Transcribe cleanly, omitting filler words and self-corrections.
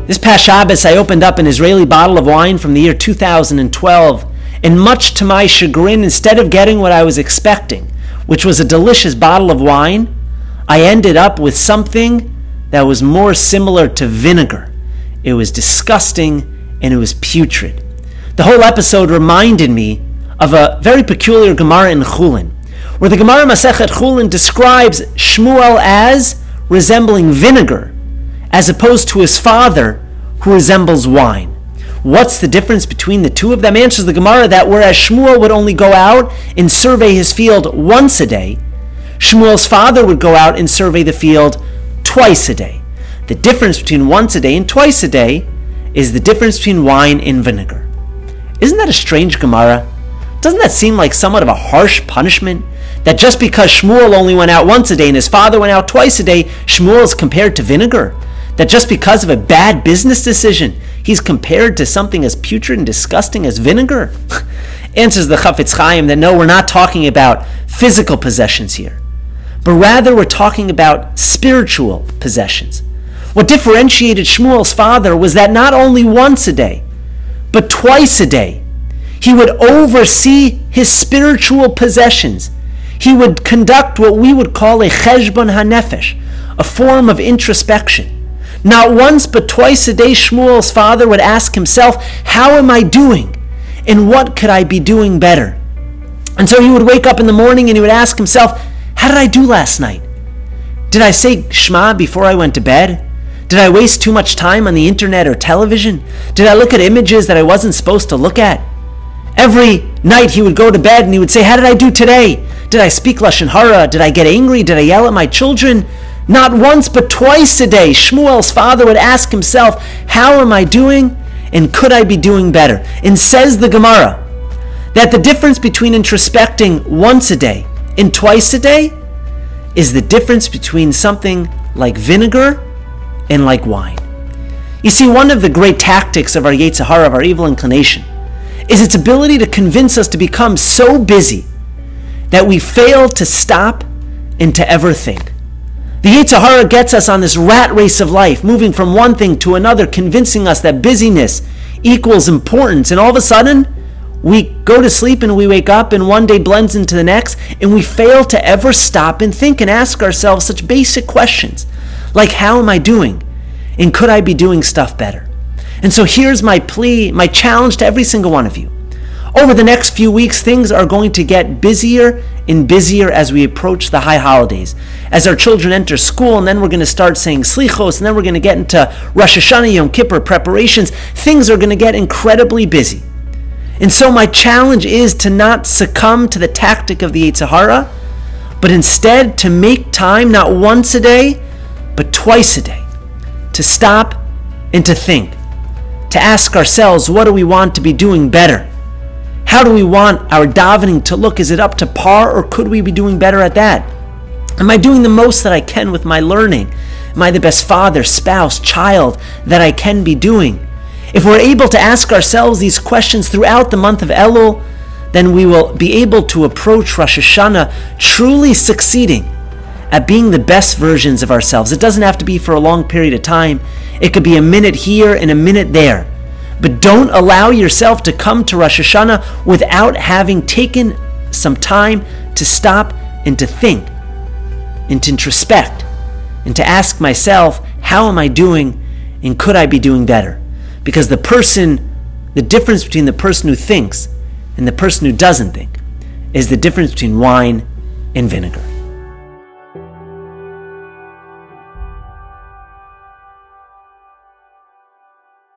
This past Shabbos, I opened up an Israeli bottle of wine from the year 2012, and much to my chagrin, instead of getting what I was expecting, which was a delicious bottle of wine, I ended up with something that was more similar to vinegar. It was disgusting and it was putrid. The whole episode reminded me of a very peculiar Gemara in Chulin, where the Gemara Masechet Chulin describes Shmuel as resembling vinegar, as opposed to his father, who resembles wine. What's the difference between the two of them? Answers the Gemara that whereas Shmuel would only go out and survey his field once a day, Shmuel's father would go out and survey the field twice a day. The difference between once a day and twice a day is the difference between wine and vinegar. Isn't that a strange Gemara? Doesn't that seem like somewhat of a harsh punishment? That just because Shmuel only went out once a day and his father went out twice a day, Shmuel is compared to vinegar? That just because of a bad business decision, he's compared to something as putrid and disgusting as vinegar? Answers the Chafetz Chaim that no, we're not talking about physical possessions here, but rather we're talking about spiritual possessions. What differentiated Shmuel's father was that not only once a day, but twice a day, he would oversee his spiritual possessions. He would conduct what we would call a cheshbon hanefesh, a form of introspection. Not once but twice a day, Shmuel's father would ask himself, how am I doing? And what could I be doing better? And so he would wake up in the morning and he would ask himself, how did I do last night? Did I say Shema before I went to bed? Did I waste too much time on the internet or television? Did I look at images that I wasn't supposed to look at? Every night he would go to bed and he would say, how did I do today? Did I speak Lashon Hara? Did I get angry? Did I yell at my children? Not once but twice a day, Shmuel's father would ask himself, how am I doing? And could I be doing better? And says the Gemara that the difference between introspecting once a day and twice a day is the difference between something like vinegar and like wine. You see, one of the great tactics of our Yetzer Hara, of our evil inclination, is its ability to convince us to become so busy that we fail to stop and to ever think. The Yetzer Hara gets us on this rat race of life, moving from one thing to another, convincing us that busyness equals importance, and all of a sudden, we go to sleep and we wake up and one day blends into the next, and we fail to ever stop and think and ask ourselves such basic questions, like how am I doing? And could I be doing stuff better? And so here's my plea, my challenge to every single one of you. Over the next few weeks, things are going to get busier and busier as we approach the high holidays. As our children enter school, and then we're going to start saying Slichos, and then we're going to get into Rosh Hashanah, Yom Kippur preparations, things are going to get incredibly busy. And so my challenge is to not succumb to the tactic of the Yetzer Hara, but instead to make time not once a day, but twice a day, to stop and to think, to ask ourselves, what do we want to be doing better? How do we want our davening to look? Is it up to par, or could we be doing better at that? Am I doing the most that I can with my learning? Am I the best father, spouse, child that I can be doing? If we're able to ask ourselves these questions throughout the month of Elul, then we will be able to approach Rosh Hashanah truly succeeding at being the best versions of ourselves. It doesn't have to be for a long period of time. It could be a minute here and a minute there. But don't allow yourself to come to Rosh Hashanah without having taken some time to stop and to think and to introspect and to ask myself, how am I doing and could I be doing better? Because the difference between the person who thinks and the person who doesn't think is the difference between wine and vinegar.